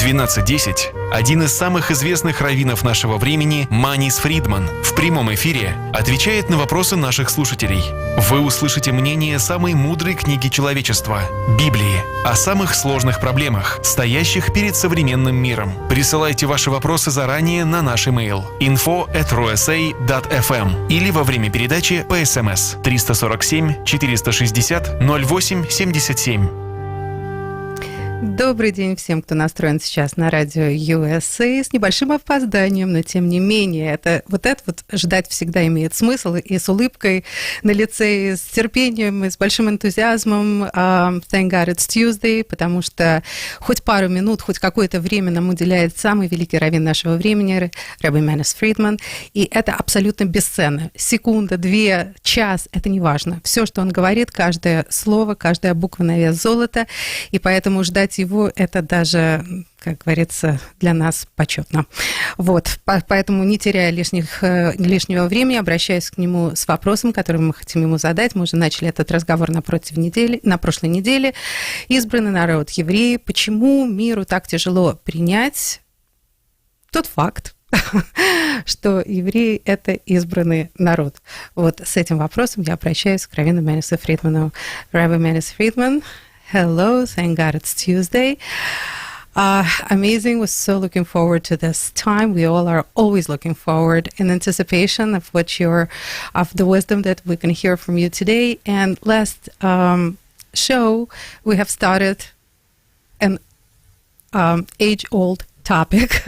12:10 один из самых известных раввинов нашего времени, Манис Фридман, в прямом эфире отвечает на вопросы наших слушателей. Вы услышите мнение самой мудрой книги человечества – Библии, о самых сложных проблемах, стоящих перед современным миром. Присылайте ваши вопросы заранее на наш имейл info@rusa.fm или во время передачи по СМС 347 460 08 77. Добрый день всем, кто настроен сейчас на радио USA с небольшим опозданием, но тем не менее, это ждать всегда имеет смысл, и с улыбкой на лице, и с терпением, и с большим энтузиазмом. Thank God it's Tuesday, потому что хоть пару минут, хоть какое-то время нам уделяет самый великий раввин нашего времени, Рабби Маниса Фридман, и это абсолютно бесценно. Секунда, 2, час, это не важно. Все, что он говорит, каждое слово, каждая буква на вес золота, и поэтому ждать его, это даже, как говорится, для нас почетно. Вот, поэтому, не теряя лишнего времени, обращаюсь к нему с вопросом, который мы хотим ему задать. Мы уже начали этот разговор на прошлой неделе. Избранный народ, евреи. Почему миру так тяжело принять тот факт, что евреи – это избранный народ? Вот с этим вопросом я обращаюсь к раввину Манису Фридману. Рабби Маниса Фридман, hello, thank God it's Tuesday. Amazing. We're so looking forward to this time. We all are always looking forward in anticipation of of the wisdom that we can hear from you today. And last show, we have started an age-old topic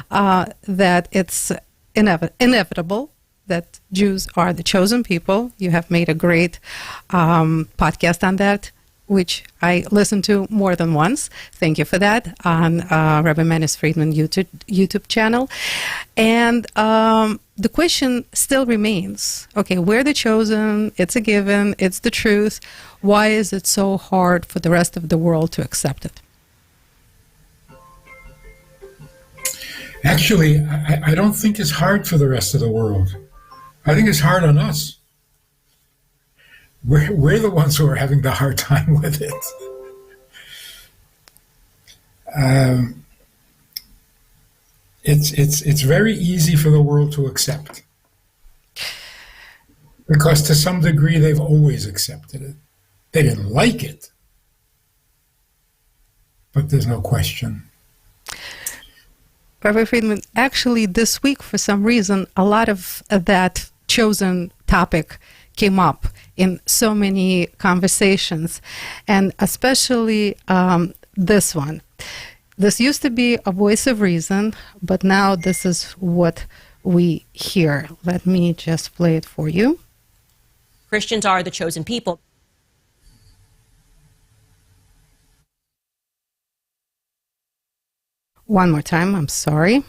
that it's inevitable that Jews are the chosen people. You have made a great podcast on that, which I listened to more than once. Thank you for that, on Rabbi Manis Fridman YouTube channel. And the question still remains, okay, we're the chosen, it's a given, it's the truth. Why is it so hard for the rest of the world to accept it? Actually, I don't think it's hard for the rest of the world. I think it's hard on us. We're the ones who are having the hard time with it. It's very easy for the world to accept, because to some degree they've always accepted it. They didn't like it, but there's no question. Rabbi Friedman, actually this week, for some reason, a lot of that chosen topic came up in so many conversations, and especially this one. This used to be a voice of reason, but now this is what we hear. Let me just play it for you. Christians are the chosen people. One more time, I'm sorry.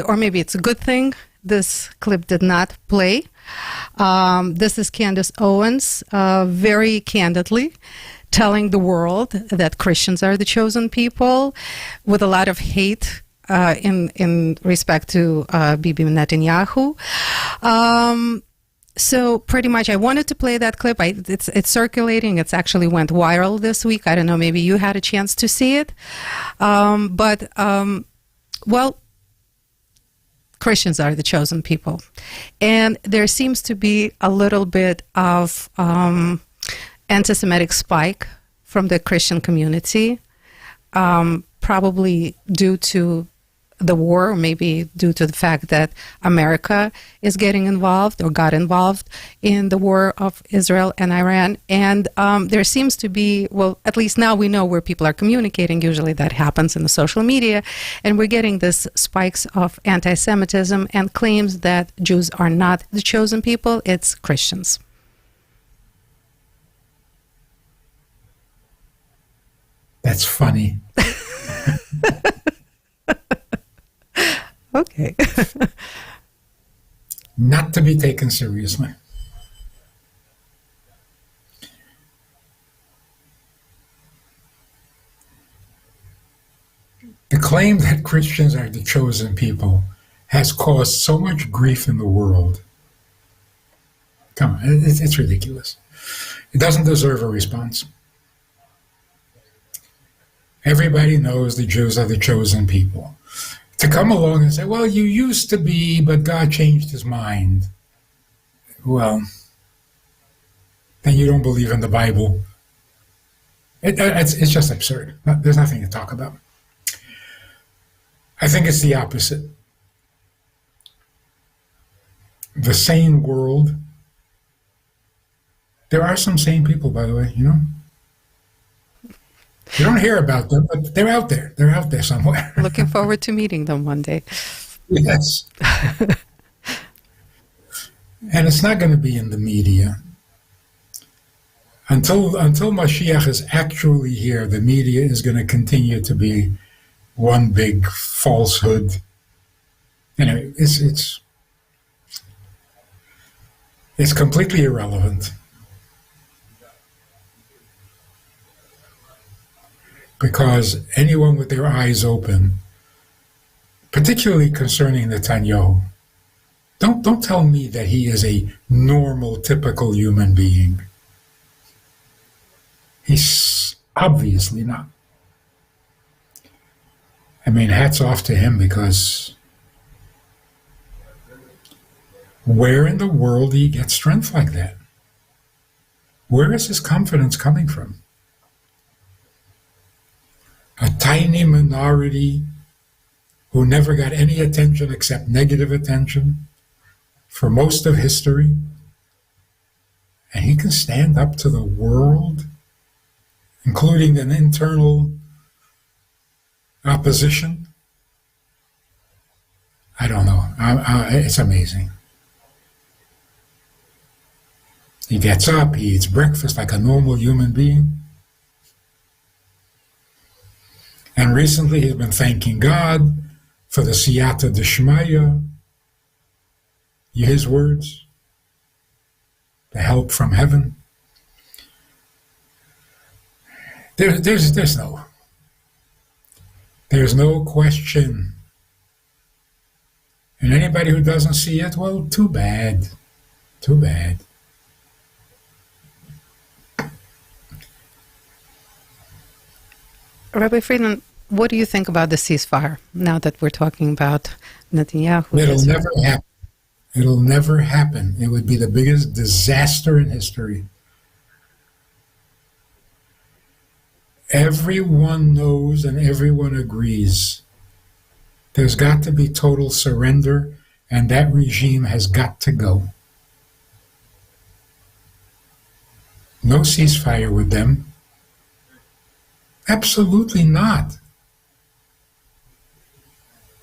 Or maybe it's a good thing this clip did not play. This is Candace Owens, very candidly telling the world that Christians are the chosen people, with a lot of hate in respect to Bibi Netanyahu. So pretty much I wanted to play that clip. It's circulating. It's actually went viral this week. I don't know, maybe you had a chance to see it. Well, Christians are the chosen people. And there seems to be a little bit of anti-Semitic spike from the Christian community, probably due to the war, or maybe due to the fact that America is getting involved or got involved in the war of Israel and Iran. And there seems to be, well, at least now we know where people are communicating. Usually that happens in the social media. And we're getting this spikes of anti-Semitism and claims that Jews are not the chosen people, it's Christians. That's funny. Okay. Not to be taken seriously. The claim that Christians are the chosen people has caused so much grief in the world. Come on, it's ridiculous. It doesn't deserve a response. Everybody knows the Jews are the chosen people. To come along and say, well, you used to be, but God changed his mind. Well, then you don't believe in the Bible. It's just absurd. There's nothing to talk about. I think it's the opposite. The sane world. There are some sane people, by the way, you know? You don't hear about them, but they're out there. They're out there somewhere. Looking forward to meeting them one day. Yes. And it's not going to be in the media. Until Mashiach is actually here, the media is going to continue to be one big falsehood. Anyway, it's completely irrelevant. Because anyone with their eyes open, particularly concerning Netanyahu, don't tell me that he is a normal, typical human being. He's obviously not. I mean, hats off to him, because where in the world do you get strength like that? Where is his confidence coming from? A tiny minority who never got any attention except negative attention for most of history, and he can stand up to the world, including an internal opposition. I don't know. It's amazing. He gets up, he eats breakfast like a normal human being. And recently he's been thanking God for the siyata d'shmaya, his words, the help from heaven. There's no question. And anybody who doesn't see it, well, too bad. Too bad. Rabbi Friedman, what do you think about the ceasefire, now that we're talking about Netanyahu? It'll never happen. It'll never happen. It would be the biggest disaster in history. Everyone knows and everyone agrees there's got to be total surrender, and that regime has got to go. No ceasefire with them. Absolutely not.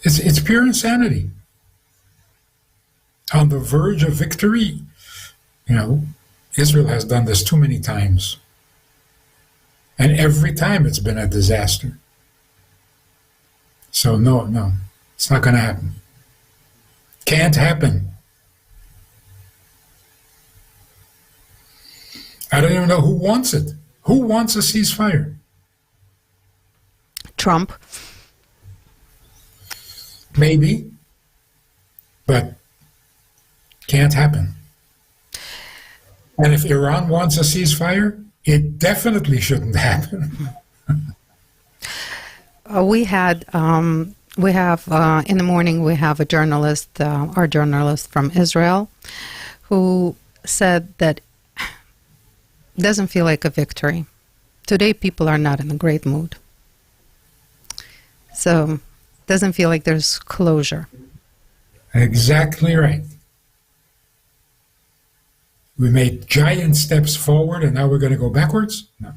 It's pure insanity. On the verge of victory. You know, Israel has done this too many times. And every time it's been a disaster. So no, it's not going to happen. Can't happen. I don't even know who wants it. Who wants a ceasefire? Trump. Maybe, but can't happen. And if Iran wants a ceasefire, it definitely shouldn't happen. We have in the morning, we have a journalist, our journalist from Israel, who said that it doesn't feel like a victory. Today, people are not in a great mood. So it doesn't feel like there's closure. Exactly right. We made giant steps forward, and now we're going to go backwards? No.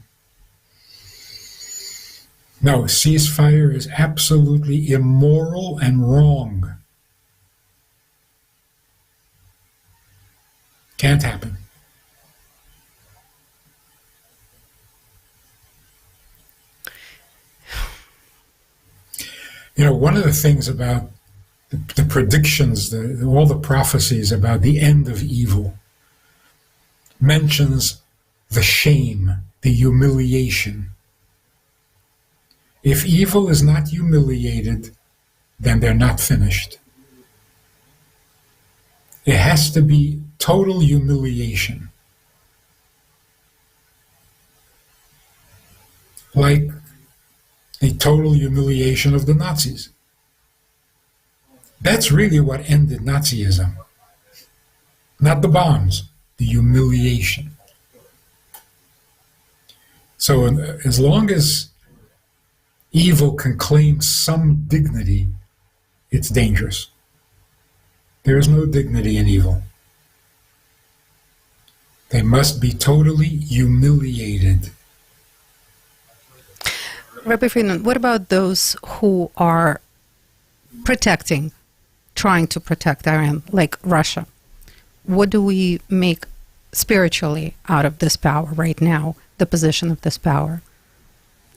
No, ceasefire is absolutely immoral and wrong. Can't happen. You know, one of the things about the predictions, all the prophecies about the end of evil mentions the shame, the humiliation. If evil is not humiliated, then they're not finished. It has to be total humiliation. Like a total humiliation of the Nazis. That's really what ended Nazism. Not the bombs, the humiliation. So as long as evil can claim some dignity, it's dangerous. There is no dignity in evil. They must be totally humiliated. Rabbi Friedman, what about those who are trying to protect Iran, like Russia? What do we make spiritually out of this power right now, the position of this power?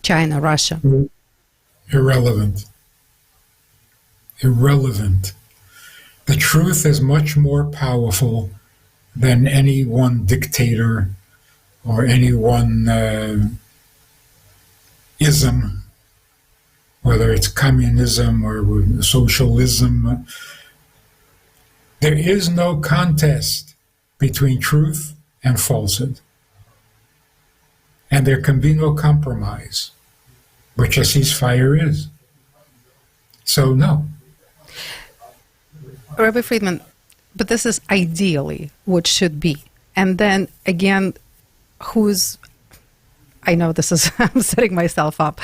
China, Russia. Irrelevant. Irrelevant. The truth is much more powerful than any one dictator or any one ism, whether it's communism or socialism. There is no contest between truth and falsehood. And there can be no compromise, which a ceasefire is. So, no. Rabbi Friedman, but this is ideally what should be. And then again, I know this is, I'm setting myself up,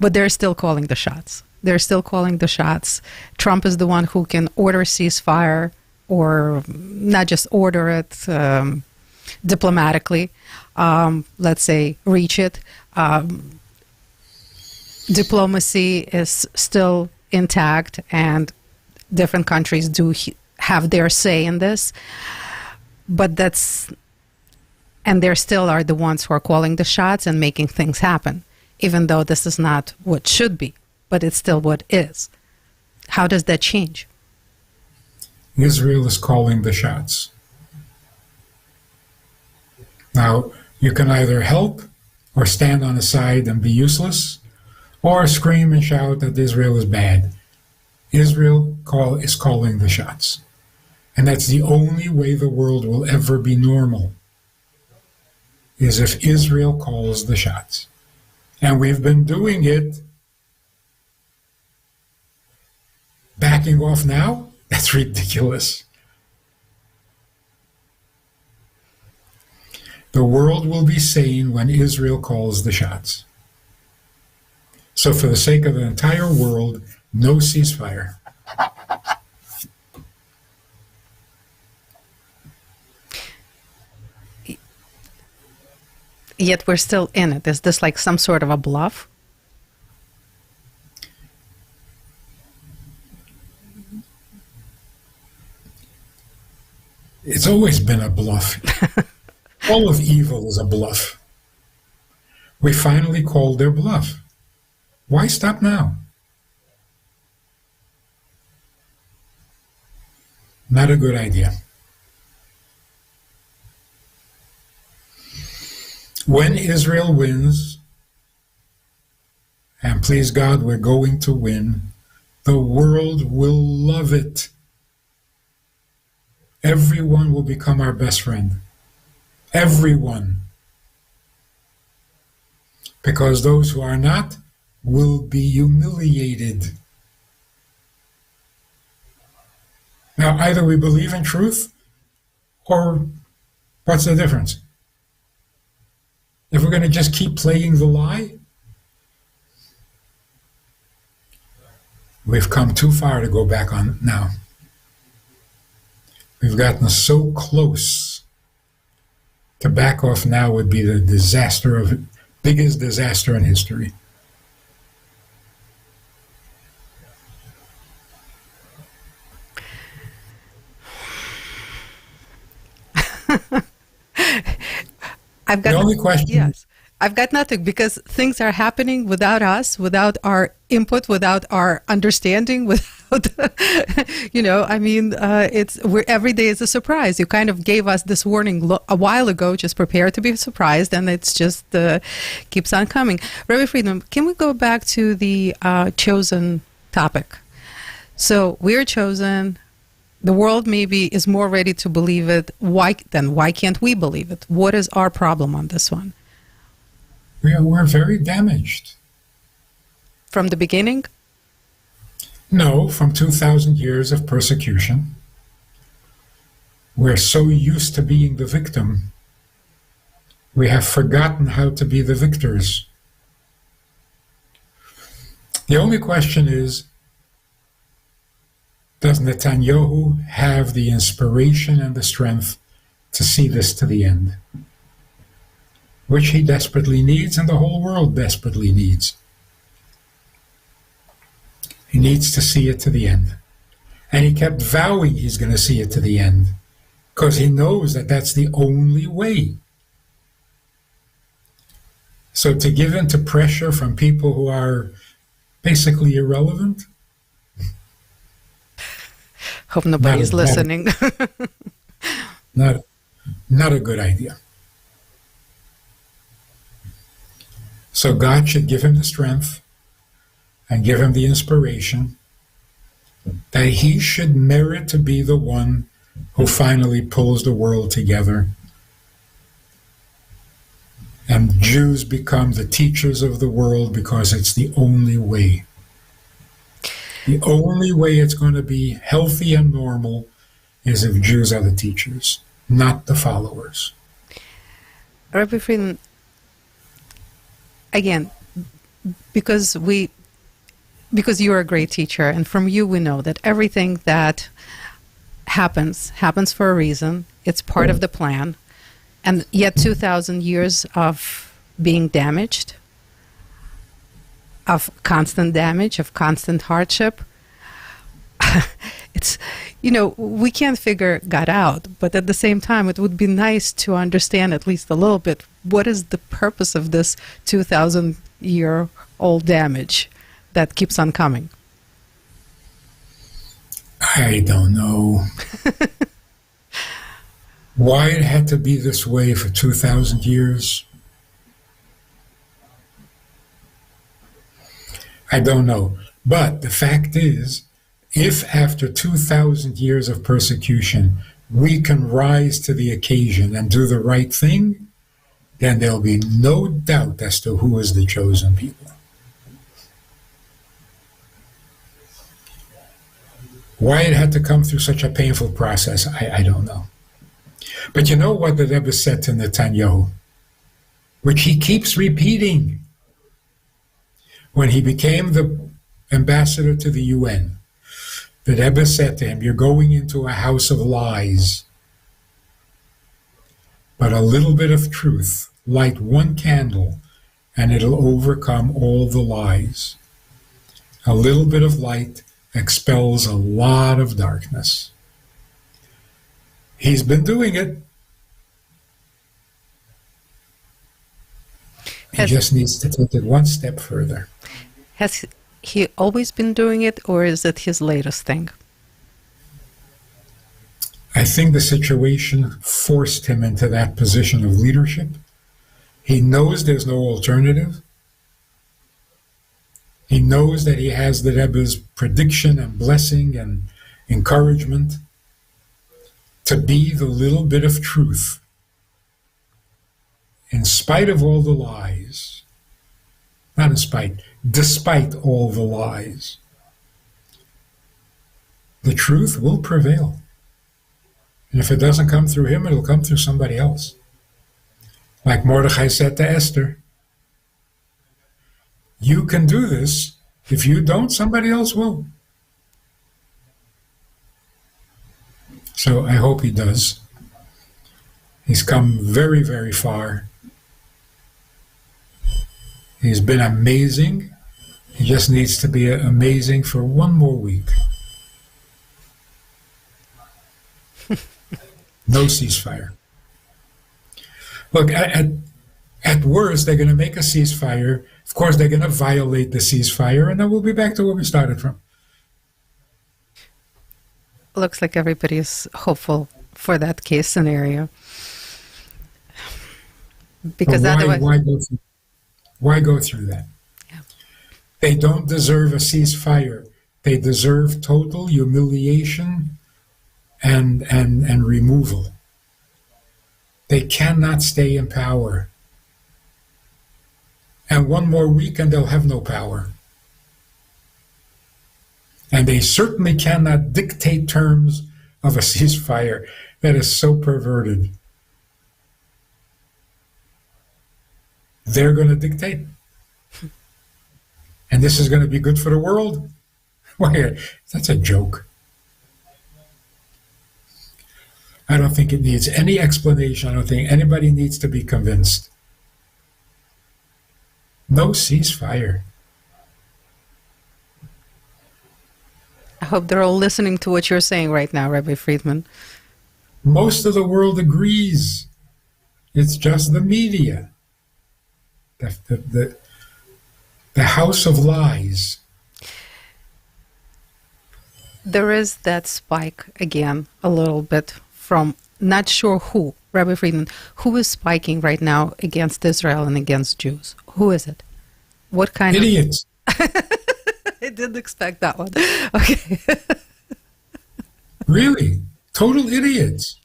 but they're still calling the shots. They're still calling the shots. Trump is the one who can order ceasefire, or not just order it diplomatically, let's say reach it. Diplomacy is still intact, and different countries do have their say in this, but and they still are the ones who are calling the shots and making things happen, even though this is not what should be, but it's still what is. How does that change? Israel is calling the shots. Now, you can either help or stand on the side and be useless, or scream and shout that Israel is bad. Israel is calling the shots. And that's the only way the world will ever be normal, is if Israel calls the shots. And we've been doing it. Backing off now? That's ridiculous. The world will be sane when Israel calls the shots. So for the sake of the entire world, no ceasefire. Yet we're still in it. Is this like some sort of a bluff? It's always been a bluff. All of evil is a bluff. We finally called their bluff. Why stop now? Not a good idea. When Israel wins, and please God, we're going to win, the world will love it. Everyone will become our best friend. Everyone. Because those who are not will be humiliated. Now, either we believe in truth, or what's the difference? If we're going to just keep playing the lie, we've come too far to go back on now. We've gotten so close. To back off now would be the biggest disaster in history. I've got the only question. Yes. I've got nothing because things are happening without us, without our input, without our understanding, without, every day is a surprise. You kind of gave us this warning a while ago, just prepare to be surprised, and it's just keeps on coming. Rabbi Fridman, can we go back to the chosen topic? So we're chosen. The world maybe is more ready to believe it. Why can't we believe it? What is our problem on this one? We're very damaged. From the beginning? No, from 2,000 years of persecution. We're so used to being the victim, we have forgotten how to be the victors. The only question is, does Netanyahu have the inspiration and the strength to see this to the end? Which he desperately needs, and the whole world desperately needs. He needs to see it to the end. And he kept vowing he's going to see it to the end, because he knows that that's the only way. So to give in to pressure from people who are basically irrelevant? Hope nobody's listening. Not a good idea. So God should give him the strength and give him the inspiration that he should merit to be the one who finally pulls the world together. And Jews become the teachers of the world because it's the only way. The only way it's going to be healthy and normal is if Jews are the teachers, not the followers. Rabbi Friedman, again, because you're a great teacher, and from you we know that everything that happens for a reason. It's part of the plan. And yet 2,000 years of being damaged, of constant damage, of constant hardship. It's, we can't figure God out, but at the same time, it would be nice to understand at least a little bit what is the purpose of this 2,000-year-old damage that keeps on coming. I don't know. Why it had to be this way for 2,000 years? I don't know. But the fact is, if after 2,000 years of persecution, we can rise to the occasion and do the right thing, then there'll be no doubt as to who is the chosen people. Why it had to come through such a painful process, I don't know. But you know what the Rebbe said to Netanyahu, which he keeps repeating. When he became the ambassador to the UN, the Rebbe said to him, you're going into a house of lies. But a little bit of truth, light one candle, and it'll overcome all the lies. A little bit of light expels a lot of darkness. He's been doing it. He just needs to take it one step further. Has he always been doing it, or is it his latest thing? I think the situation forced him into that position of leadership. He knows there's no alternative. He knows that he has the Rebbe's prediction and blessing and encouragement to be the little bit of truth, in spite of all the lies. Not in spite, despite all the lies. The truth will prevail. And if it doesn't come through him, it'll come through somebody else. Like Mordechai said to Esther, you can do this. If you don't, somebody else will. So I hope he does. He's come very, very far. He's been amazing. He just needs to be amazing for one more week. No ceasefire. Look, at At worst, they're going to make a ceasefire. Of course, they're going to violate the ceasefire, and then we'll be back to where we started from. Looks like everybody is hopeful for that case scenario. Because otherwise... Why go through that? Yeah. They don't deserve a ceasefire. They deserve total humiliation and removal. They cannot stay in power. And one more week and they'll have no power. And they certainly cannot dictate terms of a ceasefire. That is so perverted. They're going to dictate. And this is going to be good for the world? Why, that's a joke. I don't think it needs any explanation. I don't think anybody needs to be convinced. No ceasefire. I hope they're all listening to what you're saying right now, Rabbi Fridman. Most of the world agrees. It's just the media. The house of lies. There is that spike again a little bit from not sure who, Rabbi Fridman, who is spiking right now against Israel and against Jews? Who is it? What kind Idiots. I didn't expect that one. Okay. Really? Total idiots.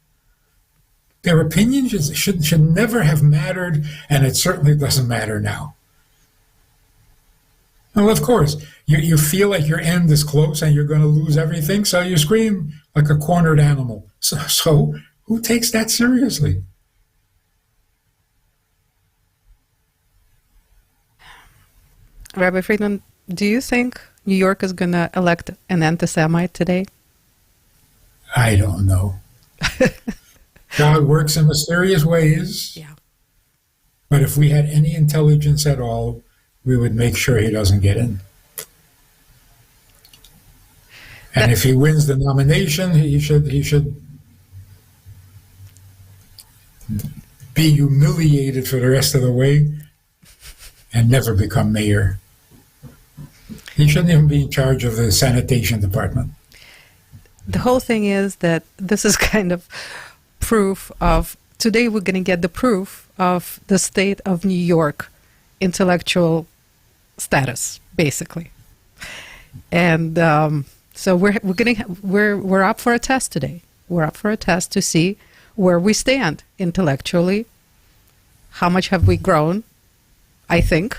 Their opinions should never have mattered, and it certainly doesn't matter now. Well, of course, you feel like your end is close and you're going to lose everything, so you scream like a cornered animal. So who takes that seriously? Rabbi Fridman, do you think New York is going to elect an anti-Semite today? I don't know. God works in mysterious ways. Yeah. But if we had any intelligence at all, we would make sure he doesn't get in. And if he wins the nomination, he should be humiliated for the rest of the way and never become mayor. He shouldn't even be in charge of the sanitation department. The whole thing is that this is kind of proof of, today we're going to get the proof of the state of New York intellectual status, basically. And so we're up for a test today. We're up for a test to see where we stand intellectually. How much have we grown? I think.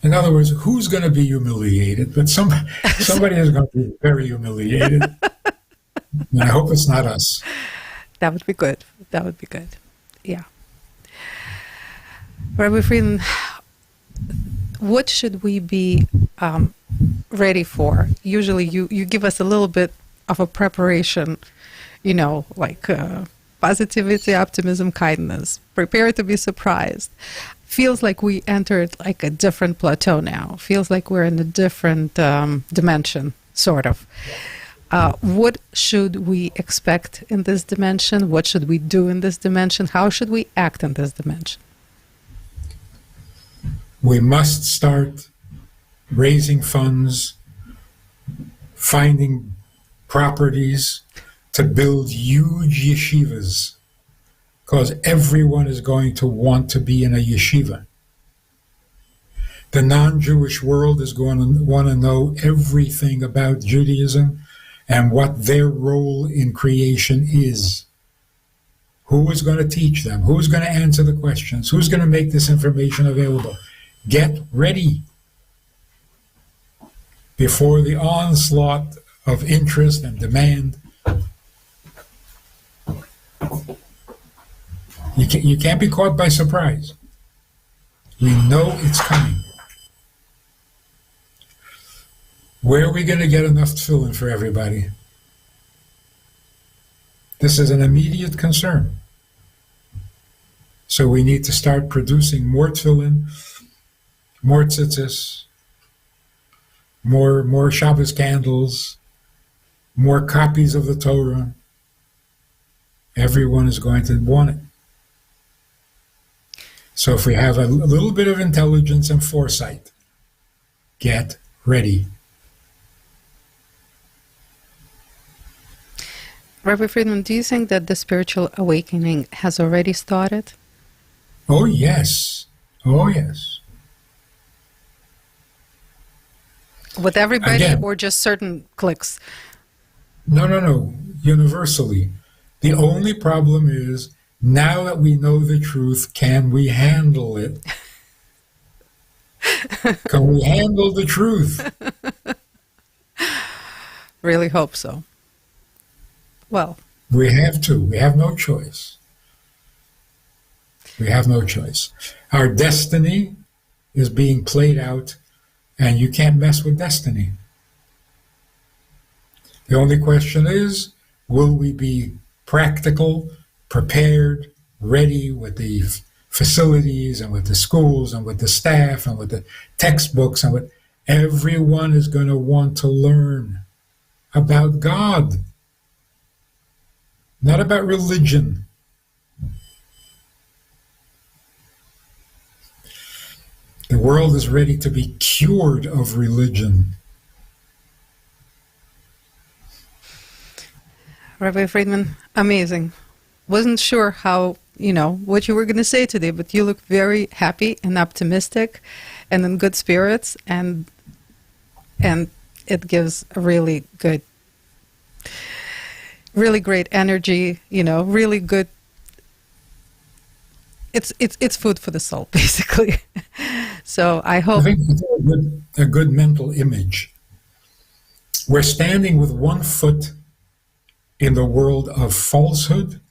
In other words, who's going to be humiliated? But somebody is going to be very humiliated. And I hope it's not us. That would be good. That would be good. Yeah. Rabbi Frieden, what should we be ready for? Usually you give us a little bit of a preparation, like positivity, optimism, kindness. Prepare to be surprised. Feels like we entered like a different plateau now. Feels like we're in a different dimension, sort of. What should we expect in this dimension? What should we do in this dimension? How should we act in this dimension? We must start raising funds, finding properties to build huge yeshivas, because everyone is going to want to be in a yeshiva. The non-Jewish world is going to want to know everything about Judaism and what their role in creation is. Who is going to teach them? Who's going to answer the questions? Who's going to make this information available? Get ready before the onslaught of interest and demand. You can't be caught by surprise. We know it's coming. Where are we going to get enough tefillin for everybody? This is an immediate concern. So we need to start producing more tefillin, more tzitzis, more Shabbos candles, more copies of the Torah. Everyone is going to want it. So if we have a little bit of intelligence and foresight, get ready. Rabbi Friedman, do you think that the spiritual awakening has already started? Oh, yes. Oh, yes. With everybody Again. or just certain cliques? No. Universally. The only problem is, now that we know the truth, can we handle it? Can we handle the truth? Really hope so. Well, We have to. We have no choice. We have no choice. Our destiny is being played out, and you can't mess with destiny. The only question is, will we be practical, prepared, ready with the facilities and with the schools and with the staff and with the textbooks and with everyone is going to want to learn about God, not about religion. The world is ready to be cured of religion. Rabbi Friedman, amazing. Wasn't sure how, what you were going to say today, but you look very happy and optimistic and in good spirits, and it gives a really great energy, really good. It's food for the soul, basically. So I hope. I think it's a good mental image. We're standing with one foot in the world of falsehood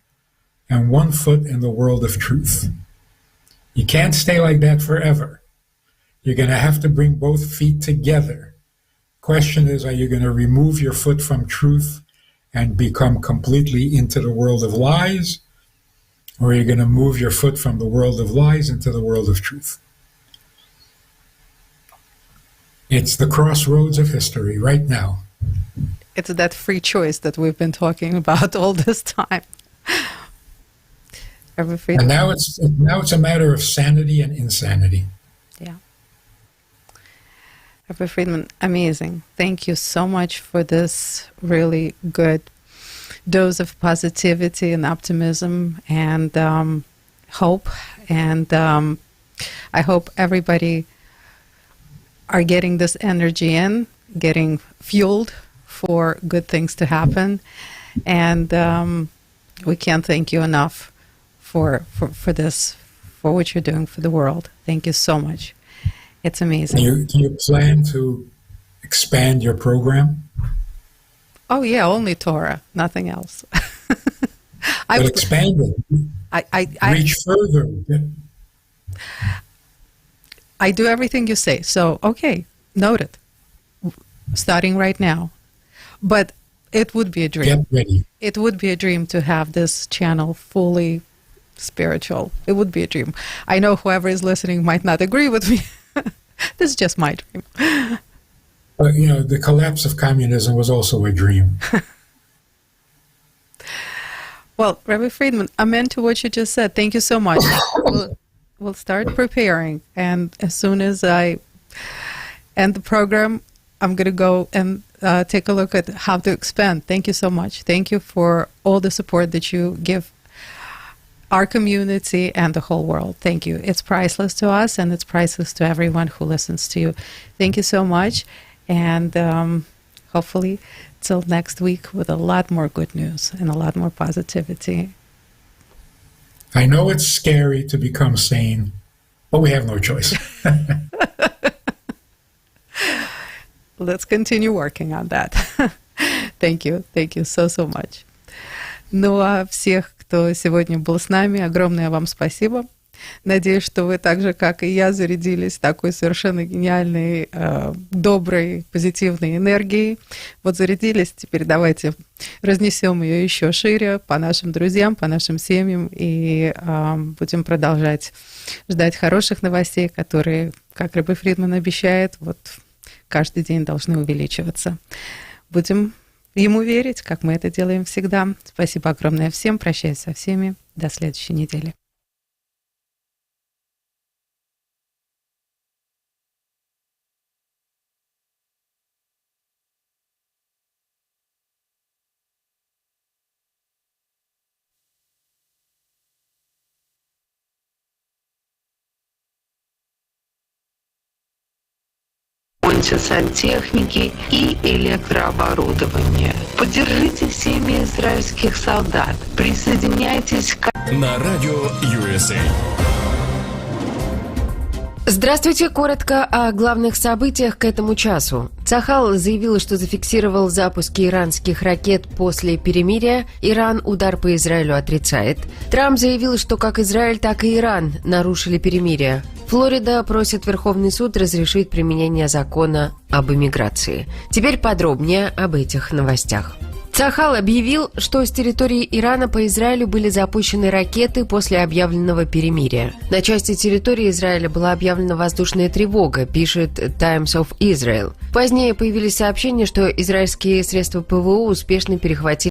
and one foot in the world of truth. You can't stay like that forever. You're going to have to bring both feet together. Question is, are you going to remove your foot from truth and become completely into the world of lies? Or are you going to move your foot from the world of lies into the world of truth? It's the crossroads of history right now. It's that free choice that we've been talking about all this time. And now it's a matter of sanity and insanity. Yeah. Rabbi Friedman, amazing. Thank you so much for this really good dose of positivity and optimism and hope. And I hope everybody are getting this energy in, getting fueled for good things to happen. And we can't thank you enough for this, for what you're doing for the world. Thank you so much. It's amazing. Do you plan to expand your program? Oh, yeah, only Torah, nothing else. But expand it. Reach further. I do everything you say. So, okay, noted. Starting right now. But it would be a dream. Get ready. It would be a dream to have this channel fully spiritual. It would be a dream. I know whoever is listening might not agree with me. This is just my dream. But, the collapse of communism was also a dream. Well, Rabbi Friedman, amen to what you just said. Thank you so much. We'll start preparing. And as soon as I end the program, I'm going to go and take a look at how to expand. Thank you so much. Thank you for all the support that you give our community and the whole world. Thank you. It's priceless to us, and it's priceless to everyone who listens to you. Thank you so much. And hopefully till next week with a lot more good news and a lot more positivity. I know it's scary to become sane, but we have no choice. Let's continue working on that. Thank you. Thank you so much. Ну, а всех, кто сегодня был с нами, огромное вам спасибо. Надеюсь, что вы так же, как и я, зарядились такой совершенно гениальной, доброй, позитивной энергией. Вот зарядились, теперь давайте разнесем ее еще шире по нашим друзьям, по нашим семьям и будем продолжать ждать хороших новостей, которые, как Рабби Фридман обещает, вот каждый день должны увеличиваться. Будем ему верить, как мы это делаем всегда. Спасибо огромное всем. Прощаюсь со всеми. До следующей недели. закончить сантехники и электрооборудование. Поддержите семьи израильских солдат. Присоединяйтесь к... На радио USA. Здравствуйте. Коротко о главных событиях к этому часу. Цахал заявил, что зафиксировал запуски иранских ракет после перемирия. Иран удар по Израилю отрицает. Трамп заявил, что как Израиль, так и Иран нарушили перемирие. Флорида просит Верховный суд разрешить применение закона об иммиграции. Теперь подробнее об этих новостях. Цахал объявил, что с территории Ирана по Израилю были запущены ракеты после объявленного перемирия. На части территории Израиля была объявлена воздушная тревога, пишет Times of Israel. Позднее появились сообщения, что израильские средства ПВО успешно перехватили